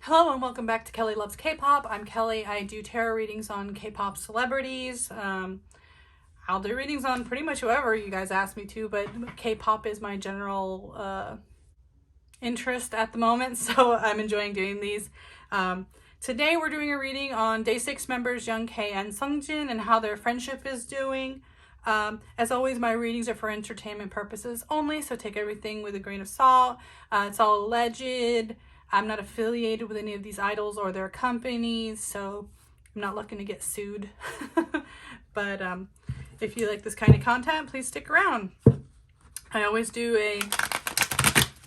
Hello and welcome back to Kelly Loves K-Pop. I'm Kelly. I do tarot readings on K-pop celebrities. I'll do readings on pretty much whoever you guys ask me to, but K-pop is my general interest at the moment, so I'm enjoying doing these. Today we're doing a reading on Day6 members Young-K and Sungjin and how their friendship is doing. As always, my readings are for entertainment purposes only, so take everything with a grain of salt. It's all alleged. I'm not affiliated with any of these idols or their companies, so I'm not looking to get sued. But if you like this kind of content, please stick around. I always do a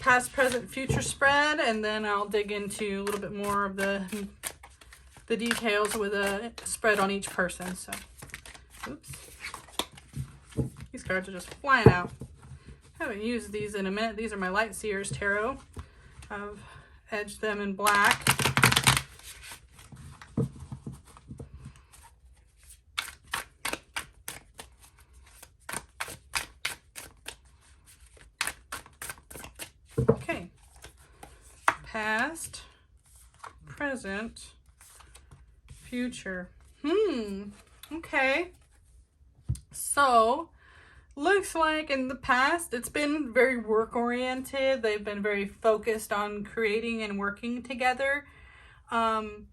past, present, future spread, and then I'll dig into a little bit more of the details with a spread on each person. So, oops. These cards are just flying out. I haven't used these in a minute. These are my Light Seers Tarot. I've edged them in black. Okay. Past, present, future. Okay. So, looks like in the past it's been very work oriented. They've been very focused on creating and working together. And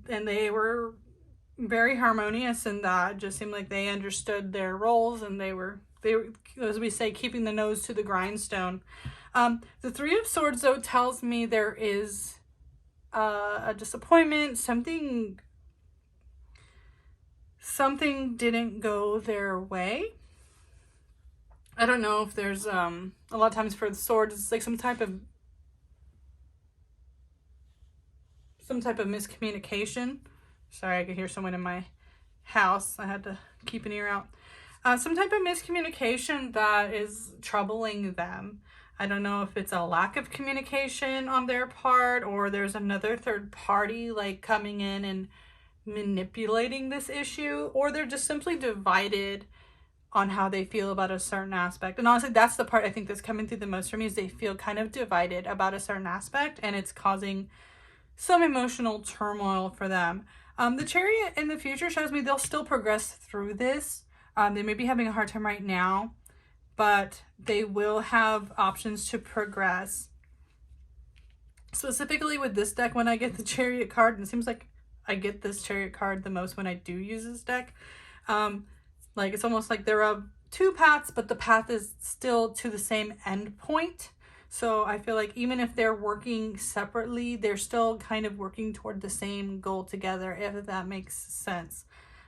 they were very harmonious in that. It just seemed like they understood their roles and they were, as we say, keeping the nose to the grindstone. The Three of Swords, though, tells me there is a disappointment. Something didn't go their way. I don't know if there's a lot of times for the swords it's like some type of miscommunication. Sorry, I could hear someone in my house. I had to keep an ear out. Some type of miscommunication that is troubling them. I don't know if it's a lack of communication on their part or there's another third party like coming in and manipulating this issue, or they're just simply divided on how they feel about a certain aspect. And honestly, that's the part I think that's coming through the most for me, is they feel kind of divided about a certain aspect and it's causing some emotional turmoil for them. The Chariot in the future shows me they'll still progress through this. They may be having a hard time right now, but they will have options to progress. Specifically with this deck, when I get the Chariot card, and it seems like I get this Chariot card the most when I do use this deck. Like it's almost like there are two paths, but the path is still to the same end point. So I feel like even if they're working separately, they're still kind of working toward the same goal together, if that makes sense.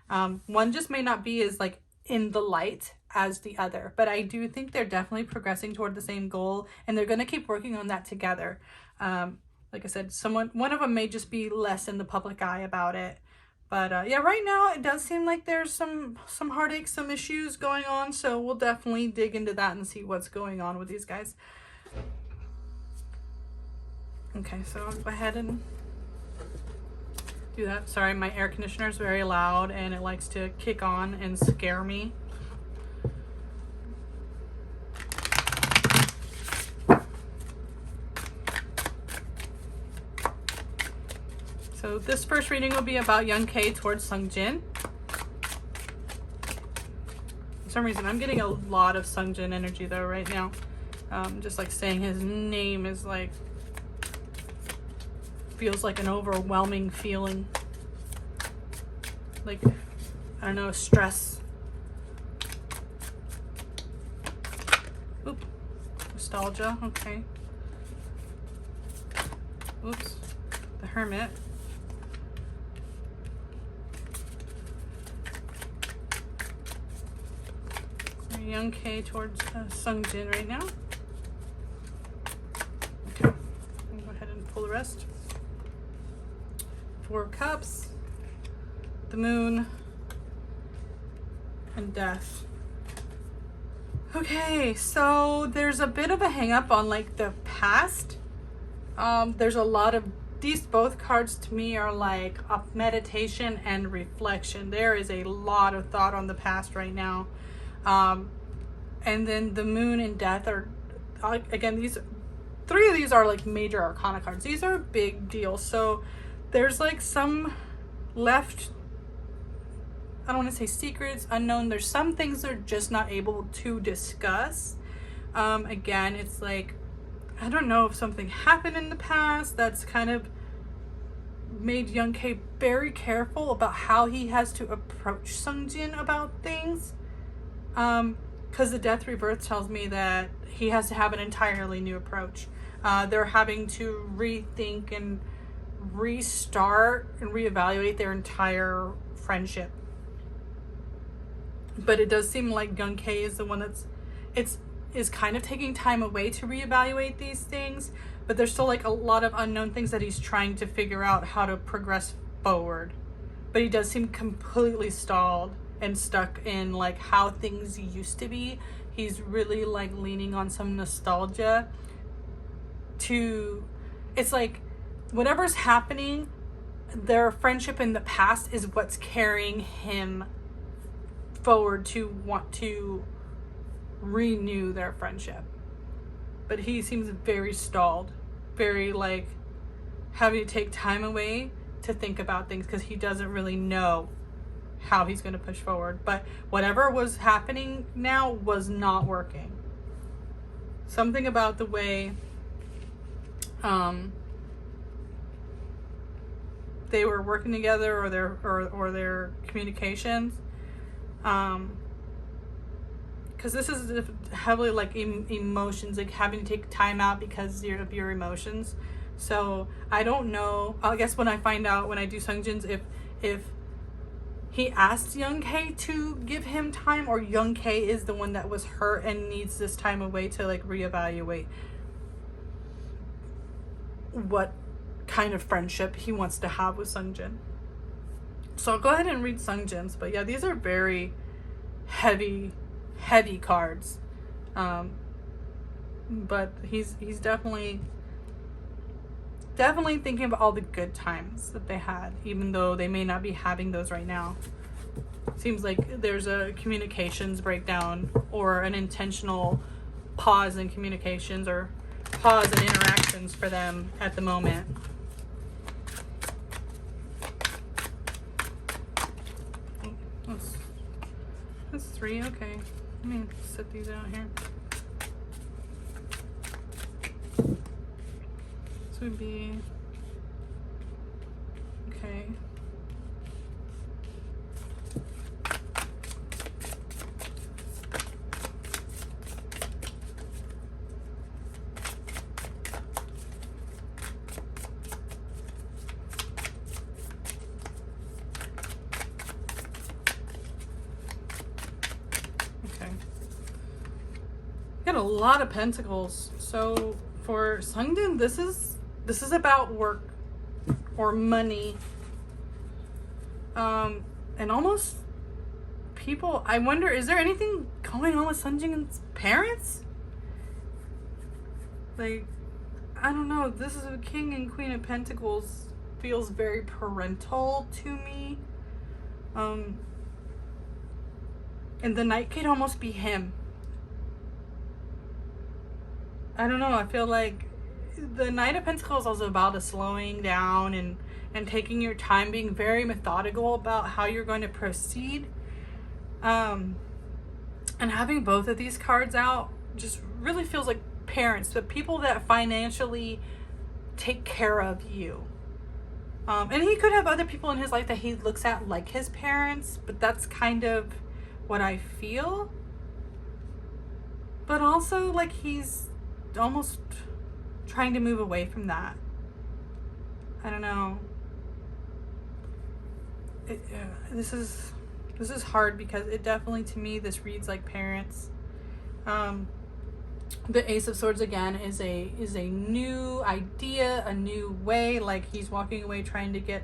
One just may not be as like in the light as the other, but I do think they're definitely progressing toward the same goal and they're going to keep working on that together. Like I said, one of them may just be less in the public eye about it. But yeah, right now it does seem like there's some heartache, some issues going on. So we'll definitely dig into that and see what's going on with these guys. Okay, so I'll go ahead and do that. Sorry, my air conditioner is very loud and it likes to kick on and scare me. So this first reading will be about Young-K towards Sungjin. For some reason, I'm getting a lot of Sungjin energy though right now. Just like saying his name is like, feels like an overwhelming feeling. Like, I don't know, stress. Oop, nostalgia, okay. Oops, the Hermit. Young-K towards Sungjin right now. Okay, I'll go ahead and pull the rest. Four of Cups, the Moon, and Death. Okay, so there's a bit of a hang up on like the past. There's a lot of both cards to me are like a meditation and reflection. There is a lot of thought on the past right now. And then the Moon and Death are, again, these 3 of these are like major arcana cards. These are big deals. So there's like some left, I don't want to say secrets, unknown. There's some things they're just not able to discuss. Again, it's like, I don't know if something happened in the past that's kind of made Young K very careful about how he has to approach Sungjin about things. Because the Death Rebirth tells me that he has to have an entirely new approach. They're having to rethink and restart and reevaluate their entire friendship. But it does seem like Young K is the one is kind of taking time away to reevaluate these things, but there's still like a lot of unknown things that he's trying to figure out how to progress forward. But he does seem completely stalled and stuck in like how things used to be. He's really like leaning on some nostalgia to, it's like whatever's happening, their friendship in the past is what's carrying him forward to want to renew their friendship. But he seems very stalled, very like having to take time away to think about things because he doesn't really know how he's going to push forward. But whatever was happening now was not working. Something about the way they were working together, or their communications, because this is heavily like emotions, like having to take time out because of your emotions. So I don't know, I guess when I find out, when I do Sungjin's, if he asked Young K to give him time, or Young K is the one that was hurt and needs this time away to like reevaluate what kind of friendship he wants to have with Sungjin. So I'll go ahead and read Sungjin's, but yeah, these are very heavy cards. But he's definitely thinking about all the good times that they had, even though they may not be having those right now. Seems like there's a communications breakdown, or an intentional pause in communications, or pause in interactions for them at the moment. That's 3, okay. Let me set these out here. This would be, okay. Got a lot of pentacles. So for Sungjin, this is about work or money, and almost people. I wonder, is there anything going on with Sungjin's parents? Like, I don't know. This is a King and Queen of Pentacles. Feels very parental to me. And the Knight could almost be him. I don't know, I feel like the Knight of Pentacles is also about a slowing down and taking your time, being very methodical about how you're going to proceed. And having both of these cards out just really feels like parents, but people that financially take care of you. And he could have other people in his life that he looks at like his parents, but that's kind of what I feel. But also like he's almost trying to move away from that. I don't know. This is hard because it definitely, to me, this reads like parents. The Ace of Swords again is a new idea, a new way. Like he's walking away, trying to get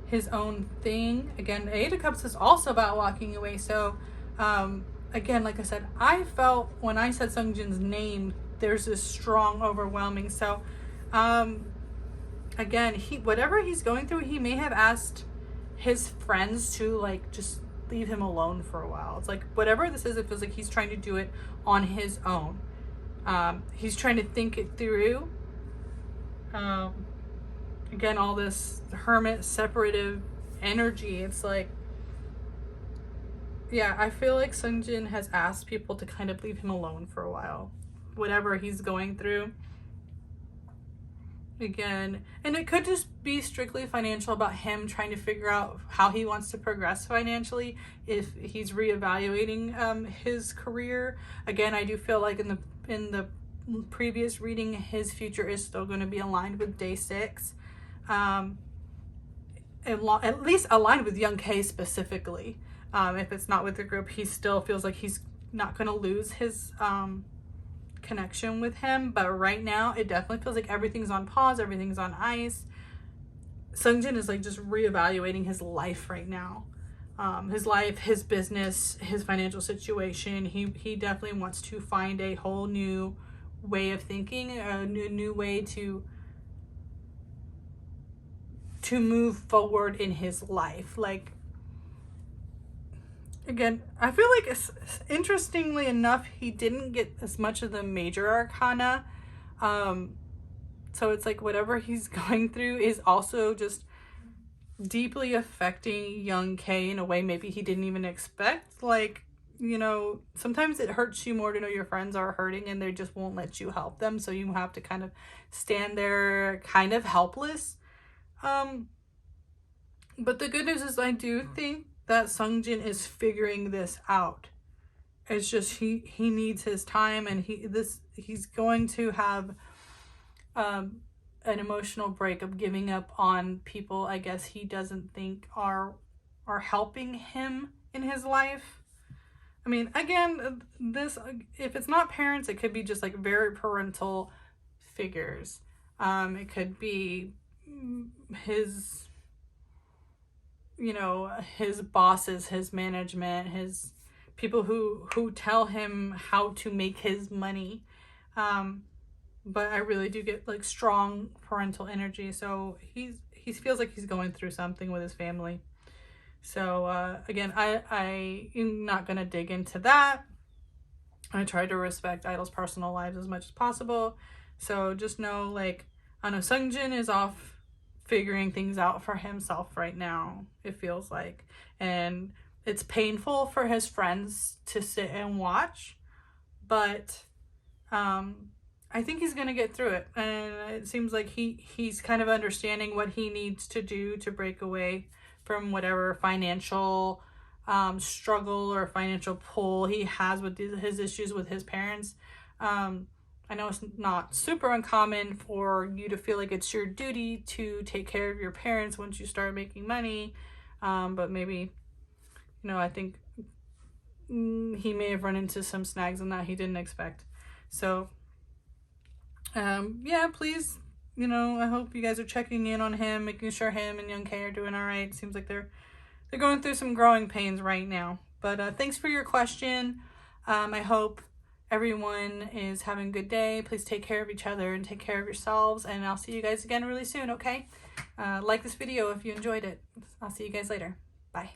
his own thing. Again, Eight of Cups is also about walking away. So again, like I said, I felt when I said Sungjin's name, there's this strong, overwhelming. So again, whatever he's going through, he may have asked his friends to like just leave him alone for a while. It's like whatever this is, it feels like he's trying to do it on his own. He's trying to think it through. Again, all this hermit separative energy. It's like, yeah, I feel like Sungjin has asked people to kind of leave him alone for a while, whatever he's going through. Again, and it could just be strictly financial, about him trying to figure out how he wants to progress financially, if he's reevaluating his career. Again, I do feel like in the previous reading, his future is still going to be aligned with DAY6, at least aligned with Young K specifically. If it's not with the group, he still feels like he's not going to lose his connection with him, but right now it definitely feels like everything's on pause, everything's on ice. Sungjin is like just reevaluating his life right now, his life, his business, his financial situation. He definitely wants to find a whole new way of thinking, a new way to move forward in his life. Like, again, I feel like, interestingly enough, he didn't get as much of the major arcana. So it's like whatever he's going through is also just deeply affecting Young K in a way maybe he didn't even expect. Like, you know, sometimes it hurts you more to know your friends are hurting and they just won't let you help them. So you have to kind of stand there kind of helpless. But the good news is I do think that Sungjin is figuring this out. It's just he needs his time, and he's going to have an emotional break of giving up on people I guess he doesn't think are helping him in his life. I mean, again, this, if it's not parents, it could be just like very parental figures. It could be his, you know, his bosses, his management, his people who tell him how to make his money. But I really do get like strong parental energy. So he feels like he's going through something with his family. So again, I'm not gonna dig into that. I try to respect idols' personal lives as much as possible. So just know, like, I know Sungjin is off figuring things out for himself right now, it feels like. And it's painful for his friends to sit and watch, but I think he's gonna get through it. And it seems like he's kind of understanding what he needs to do to break away from whatever financial struggle or financial pull he has with his issues with his parents. I know it's not super uncommon for you to feel like it's your duty to take care of your parents once you start making money, but maybe, you know, I think he may have run into some snags in that he didn't expect. So yeah, please, you know, I hope you guys are checking in on him, making sure him and Young K are doing all right. It seems like they're going through some growing pains right now. But thanks for your question. I hope everyone is having a good day. Please take care of each other and take care of yourselves. And I'll see you guys again really soon, okay? Like this video if you enjoyed it. I'll see you guys later. Bye.